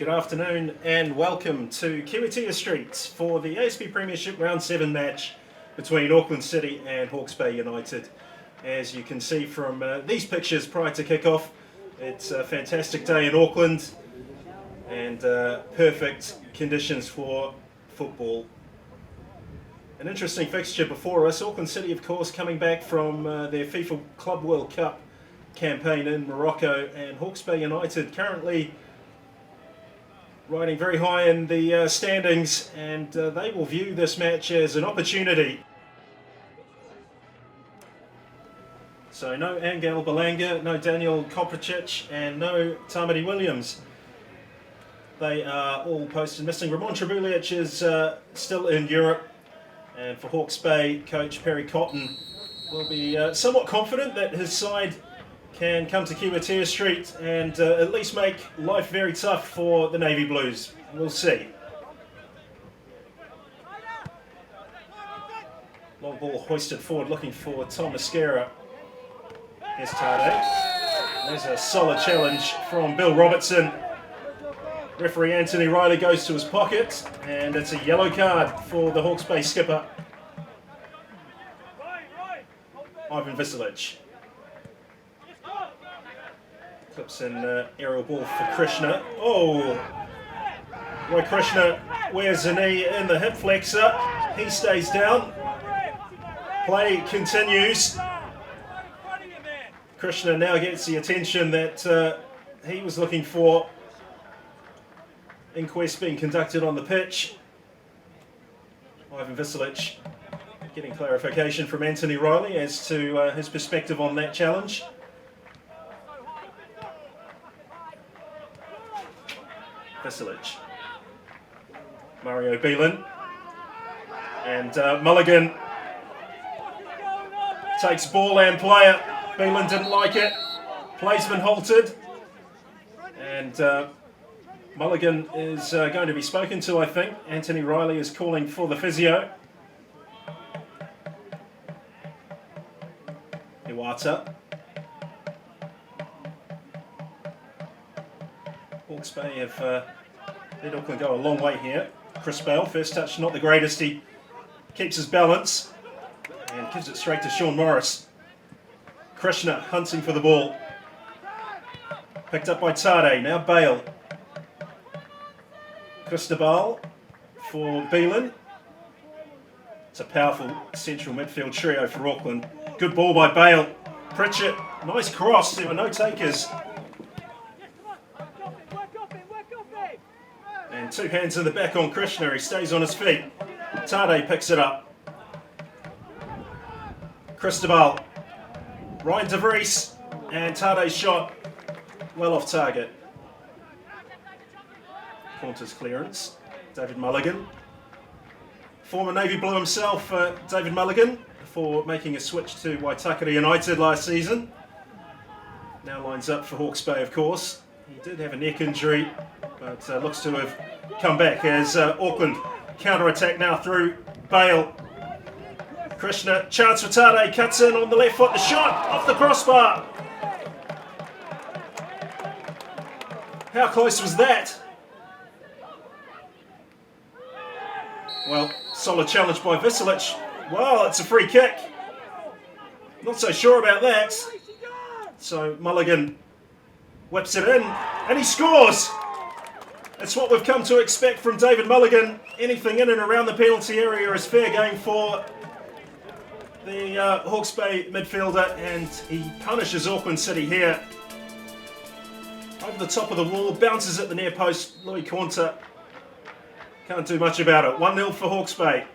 Good afternoon and welcome to Kiwitea Street for the ACFC Premiership Round 7 match between Auckland City and Hawke's Bay United. As you can see from these pictures prior to kick-off, it's a fantastic day in Auckland and perfect conditions for football. An interesting fixture before us. Auckland City, of course, coming back from their FIFA Club World Cup campaign in Morocco, and Hawke's Bay United currently riding very high in the standings, and they will view this match as an opportunity. So no Angel Balanga, no Daniel Kopricic, and no Tamati Williams. They are all posted missing. Ramon Trebulic is still in Europe, and for Hawke's Bay, coach Perry Cotton will be somewhat confident that his side can come to Kiwitea Street and at least make life very tough for the Navy Blues. We'll see. Long ball hoisted forward, looking for Tom Mascara. Here's Tade. There's a solid challenge from Bill Robertson. Referee Anthony Riley goes to his pocket, and it's a yellow card for the Hawke's Bay skipper, Ivan Visilic. Clips in aerial ball for Krishna. Oh! Roy Krishna wears a knee in the hip flexor. He stays down. Play continues. Krishna now gets the attention that he was looking for. Inquest being conducted on the pitch. Ivan Visilic getting clarification from Anthony Riley as to his perspective on that challenge. Visilic. Mario Beelan. And Mulligan takes ball and player. Beelan didn't like it. Play's been halted. And Mulligan is going to be spoken to, I think. Anthony Riley is calling for the physio. Iwata. Hawke's Bay have let Auckland go a long way here. Chris Bale, first touch not the greatest. He keeps his balance and gives it straight to Sean Morris. Krishna hunting for the ball. Picked up by Tade, now Bale. Cristobal for Beelan. It's a powerful central midfield trio for Auckland. Good ball by Bale. Pritchett, nice cross, there were no takers. And two hands in the back on Krishna, he stays on his feet. Tade picks it up. Cristobal. Ryan De Vries, and Tade's shot well off target. Qantas clearance. David Mulligan. Former Navy Blue himself, David Mulligan, before making a switch to Waitakere United last season. Now lines up for Hawke's Bay, of course. He did have a neck injury, but looks to have come back as Auckland counter-attack now through Bale. Krishna, chance for Tade, cuts in on the left foot, the shot off the crossbar. How close was that? Well, solid challenge by Visilic. Well, it's a free kick. Not so sure about that. So Mulligan whips it in, and he scores! That's what we've come to expect from David Mulligan. Anything in and around the penalty area is fair game for the Hawke's Bay midfielder, and he punishes Auckland City here. Over the top of the wall, bounces at the near post. Louis Quanta can't do much about it. 1-0 for Hawke's Bay.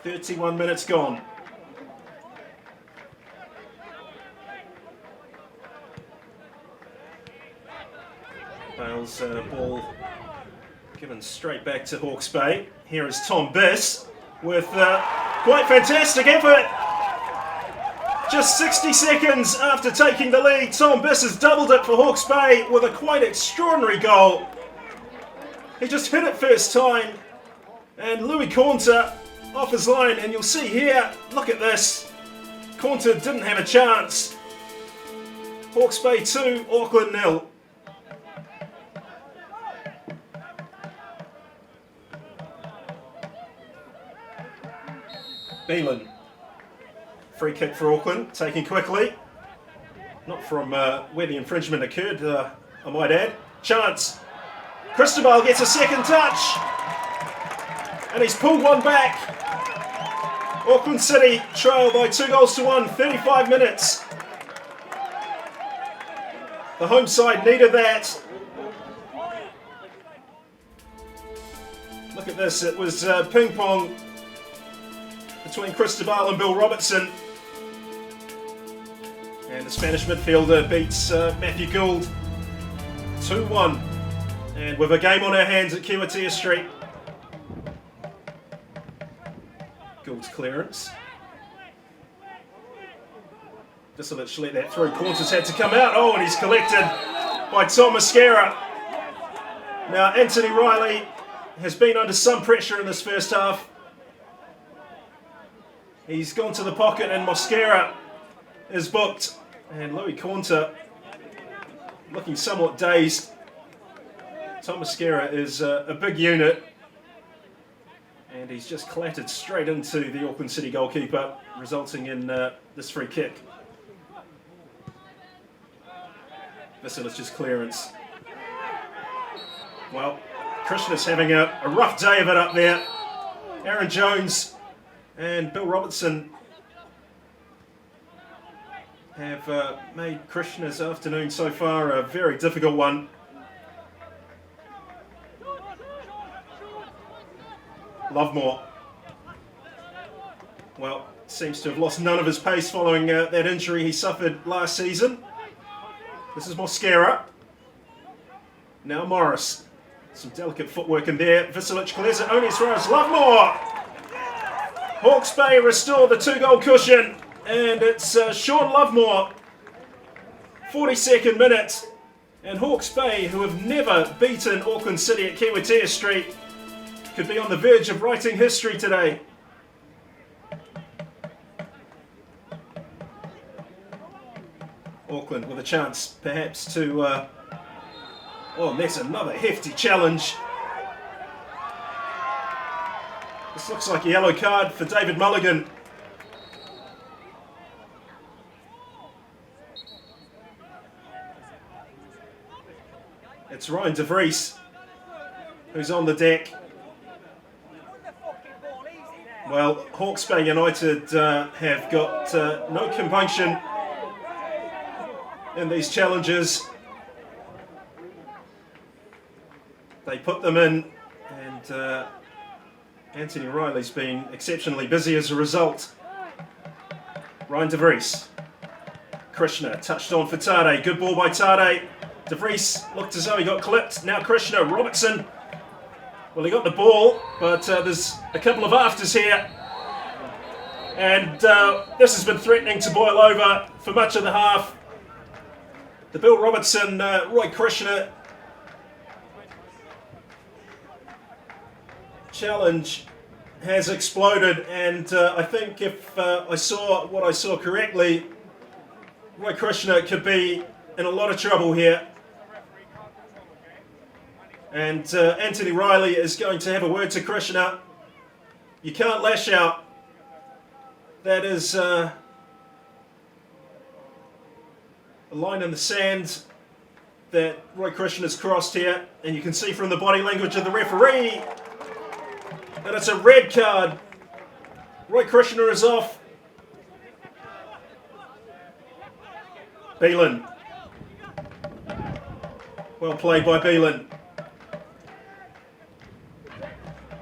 31 minutes gone. Bale's ball given straight back to Hawke's Bay. Here is Tom Biss with quite fantastic effort. Just 60 seconds after taking the lead, Tom Biss has doubled it for Hawke's Bay with a quite extraordinary goal. He just hit it first time, and Louis Quanta off his line, and you'll see here, look at this. Quanta didn't have a chance. Hawke's Bay 2, Auckland 0. Beelan. Free kick for Auckland, taken quickly. Not from where the infringement occurred, I might add. Chance. Cristobal gets a second touch. And he's pulled one back. Auckland City trail by 2-1, 35 minutes. The home side needed that. Look at this, it was ping pong between Cristobal and Bill Robertson. And the Spanish midfielder beats Matthew Gould 2-1. And with a game on our hands at Kiwitea Street. Gould's clearance. Visilic let that through. Corners had to come out. Oh, and he's collected by Tom Mosquera. Now, Anthony Riley has been under some pressure in this first half. He's gone to the pocket and Mosquera is booked. And Louis Cornter looking somewhat dazed. Tom Mosquera is a big unit. And he's just clattered straight into the Auckland City goalkeeper, resulting in this free kick. Visilic's clearance. Well, Krishna's having a rough day of it up there. Aaron Jones and Bill Robertson have made Krishna's afternoon so far a very difficult one. Lovemore. Well, seems to have lost none of his pace following that injury he suffered last season. This is Mosquera. Now Morris. Some delicate footwork in there. Visilic clears it only as far as Lovemore. Hawke's Bay restore the 2-goal cushion. And it's Sean Lovemore. 42nd minute. And Hawke's Bay, who have never beaten Auckland City at Kiwitea Street, could be on the verge of writing history today. Auckland with a chance perhaps to... oh, and that's another hefty challenge. This looks like a yellow card for David Mulligan. It's Ryan de Vries who's on the deck. Well, Hawke's Bay United have got no compunction in these challenges. They put them in, and Anthony Riley's been exceptionally busy as a result. Ryan de Vries. Krishna touched on for Tade. Good ball by Tade. De Vries looked as though he got clipped. Now Krishna. Robertson. Well, he got the ball, but there's a couple of afters here. And this has been threatening to boil over for much of the half. The Bill Robertson, Roy Krishna challenge has exploded, and I think if I saw what I saw correctly, Roy Krishna could be in a lot of trouble here. And Anthony Riley is going to have a word to Krishna. You can't lash out. That is a line in the sand that Roy Krishna has crossed here. And you can see from the body language of the referee that it's a red card. Roy Krishna is off. Beelan. Well played by Beelan.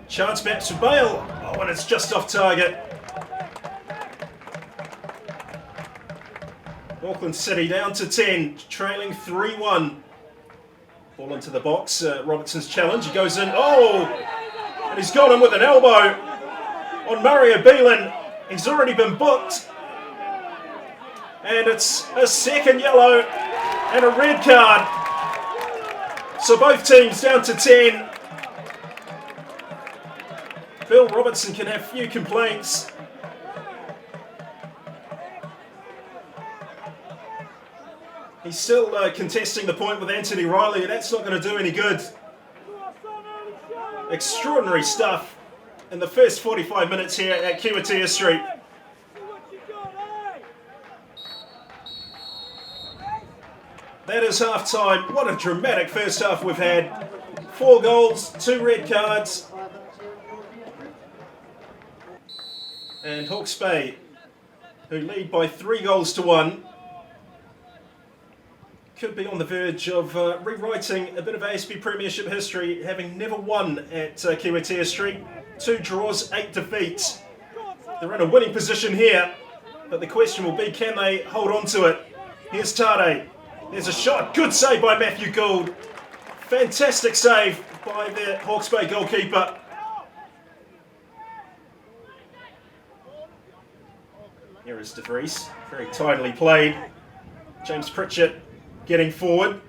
Chance back to Bale. Oh, and it's just off target. Auckland City down to 10, trailing 3-1. Ball into the box. Robertson's challenge. He goes in. Oh! And he's got him with an elbow on Mario Beelan. He's already been booked. And it's a second yellow and a red card. So both teams down to 10. Bill Robertson can have few complaints. He's still contesting the point with Anthony Riley. That's not going to do any good. Extraordinary stuff in the first 45 minutes here at Kiwitea Street. That is half time. What a dramatic first half we've had. 4 goals, 2 red cards. And Hawke's Bay, who lead by 3 goals to 1, could be on the verge of rewriting a bit of ASB Premiership history, having never won at Kiwitea Street. 2 draws, 8 defeats. They're in a winning position here, but the question will be, can they hold on to it? Here's Tade. There's a shot. Good save by Matthew Gould. Fantastic save by the Hawke's Bay goalkeeper. Here is De Vries. Very tidily played. James Pritchett getting forward.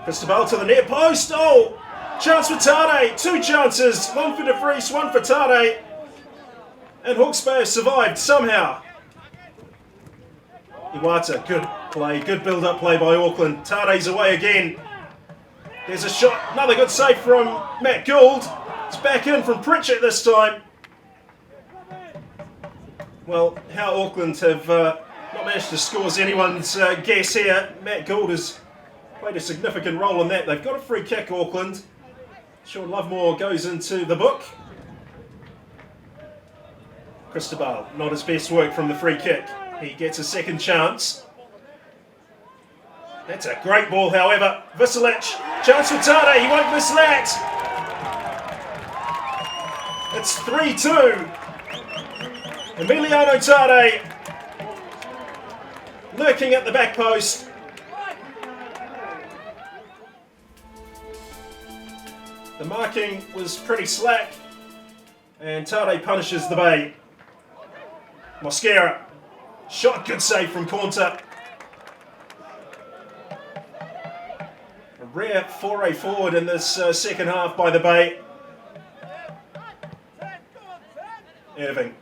Cristobal to the near post. Oh! Chance for Tade. 2 chances. 1 for De Vries, 1 for Tade. And Hawke's Bay have survived somehow. Iwata, good play, good build-up play by Auckland. Tade's away again. There's a shot, another good save from Matt Gould. It's back in from Pritchett this time. Well, how Auckland have not managed to score is anyone's guess here. Matt Gould has played a significant role in that. They've got a free kick, Auckland. Sean Lovemore goes into the book. Cristobal, not his best work from the free kick. He gets a second chance. That's a great ball, however. Visilic, chance for Tade, he won't miss that. It's 3-2. Emiliano Tade lurking at the back post. The marking was pretty slack, and Tade punishes the Bay. Mosquera. Shot, good save from Cornter. A rare foray forward in this second half by the Bay. Irving.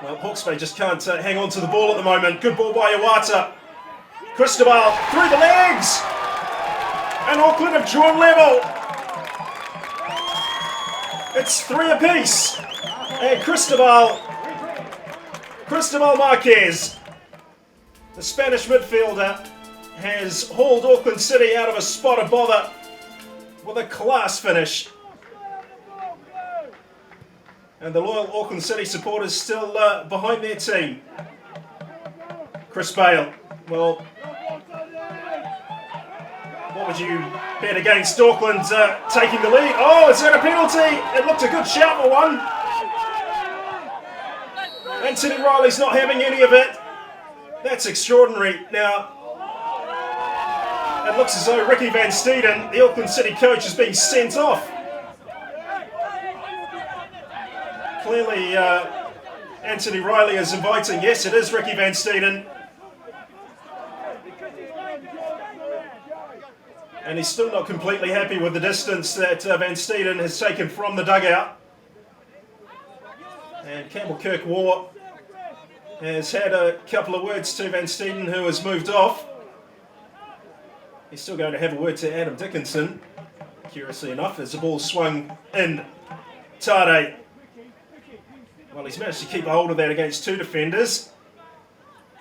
Well, Hawke's Bay just can't hang on to the ball at the moment. Good ball by Iwata. Cristobal through the legs. And Auckland have drawn level. It's 3 apiece. And Cristobal Marquez, the Spanish midfielder, has hauled Auckland City out of a spot of bother with a class finish. And the loyal Auckland City supporters still behind their team. Chris Bale, well, what would you bet against Auckland taking the lead? Oh, is that a penalty? It looked a good shout for one. Anthony Riley's not having any of it. That's extraordinary. Now, it looks as though Ricky Van Steeden, the Auckland City coach, is being sent off. Clearly, Anthony Riley is inviting. Yes, it is Ricky Van Steeden. And he's still not completely happy with the distance that Van Steeden has taken from the dugout. And Campbell Kirkwar has had a couple of words to Van Steeden, who has moved off. He's still going to have a word to Adam Dickinson, curiously enough, as the ball swung in. Tade. Well, he's managed to keep a hold of that against 2 defenders.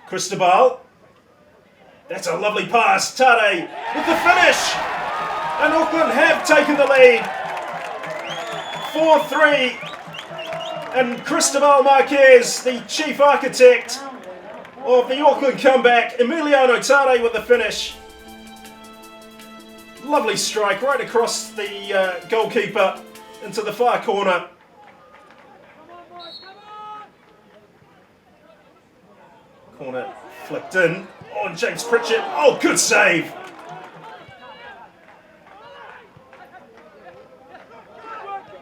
Cristobal. That's a lovely pass. Tade with the finish. And Auckland have taken the lead. 4-3. And Cristobal Marquez, the chief architect of the Auckland comeback. Emiliano Tade with the finish. Lovely strike right across the goalkeeper into the far corner. Corner flicked in. Oh, James Pritchett. Oh, good save.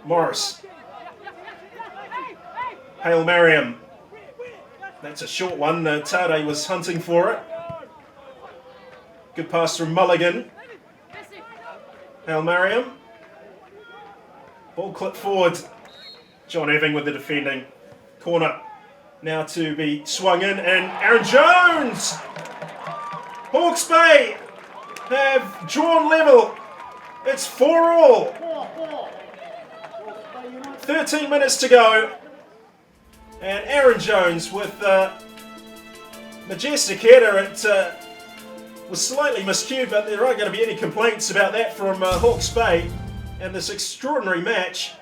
Morris. Hail Mariam. That's a short one. Tade was hunting for it. Good pass from Mulligan. Hail Mariam. Ball clipped forward. John Irving with the defending. Corner now to be swung in, and Aaron Jones! Hawke's Bay have drawn level. It's 4-4. 13 minutes to go, and Aaron Jones with majestic header. It was slightly miscued, but there aren't going to be any complaints about that from Hawke's Bay, and this extraordinary match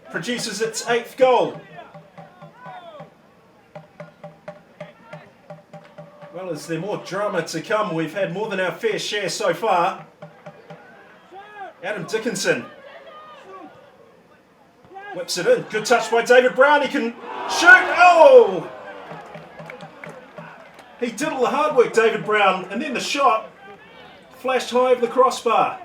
produces its 8th goal. Well, is there more drama to come? We've had more than our fair share so far. Adam Dickinson whips it in. Good touch by David Brown. He can shoot. Oh! He did all the hard work, David Brown, and then the shot flashed high over the crossbar.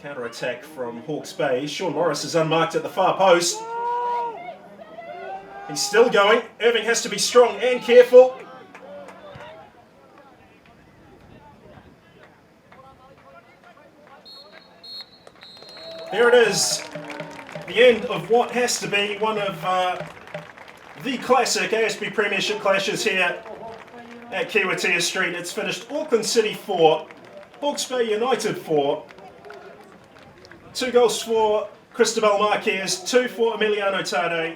Counter-attack from Hawke's Bay. Sean Morris is unmarked at the far post. He's still going. Irving has to be strong and careful. There it is. The end of what has to be one of the classic ASB Premiership clashes here at Kiwitea Street. It's finished Auckland City 4, Hawke's Bay United 4. 2 goals for Cristobal Marquez, 2 for Emiliano Tade.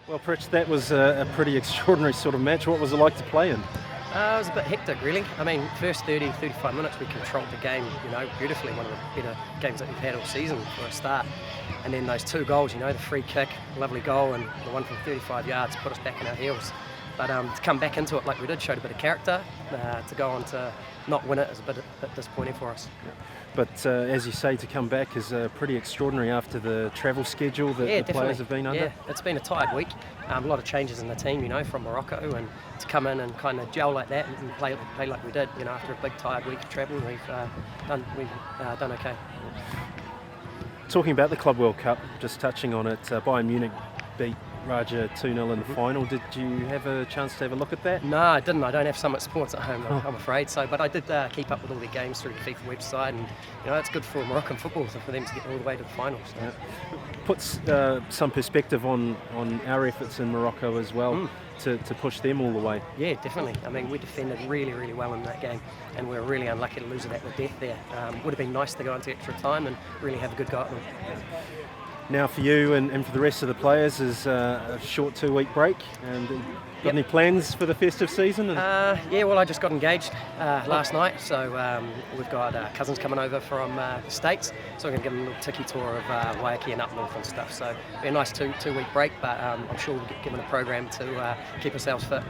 Well, Pritch, that was a pretty extraordinary sort of match. What was it like to play in? It was a bit hectic, really. I mean, first 30, 35 minutes we controlled the game, beautifully. One of the better games that we've had all season for a start. And then those 2 goals, the free kick, lovely goal, and the one from 35 yards put us back in our heels. But to come back into it like we did showed a bit of character. To go on to not win it is a bit disappointing for us. But as you say, to come back is pretty extraordinary after the travel schedule that the players have been under. Yeah, it's been a tired week. A lot of changes in the team, from Morocco, and to come in and kind of gel like that and play like we did, after a big tired week of travel, we've done okay. Talking about the Club World Cup, just touching on it, Bayern Munich beat Raja 2-0 in the final. Did you have a chance to have a look at that? No, I didn't. I don't have Summit Sports at home, I'm afraid. But I did keep up with all their games through the FIFA website, and it's good for Moroccan football for them to get all the way to the finals. So. Yeah. Puts some perspective on our efforts in Morocco as well, to push them all the way. Yeah, definitely. I mean, we defended really, really well in that game, and we were really unlucky to lose it at the death there. Would have been nice to go into extra time and really have a good go at them. Now for you and for the rest of the players is a short 2-week break. And got any plans for the festive season? Yeah, well, I just got engaged last night, so we've got cousins coming over from the States, so we're going to give them a little tiki tour of Waiheke and up north and stuff. So it'll be a nice 2-week break, but I'm sure we'll get given a program to keep ourselves fit.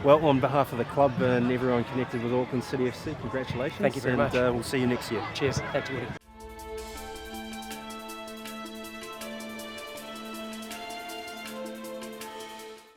Well, on behalf of the club and everyone connected with Auckland City FC, congratulations. Thank you very much. And we'll see you next year. Cheers. Thanks, Woody.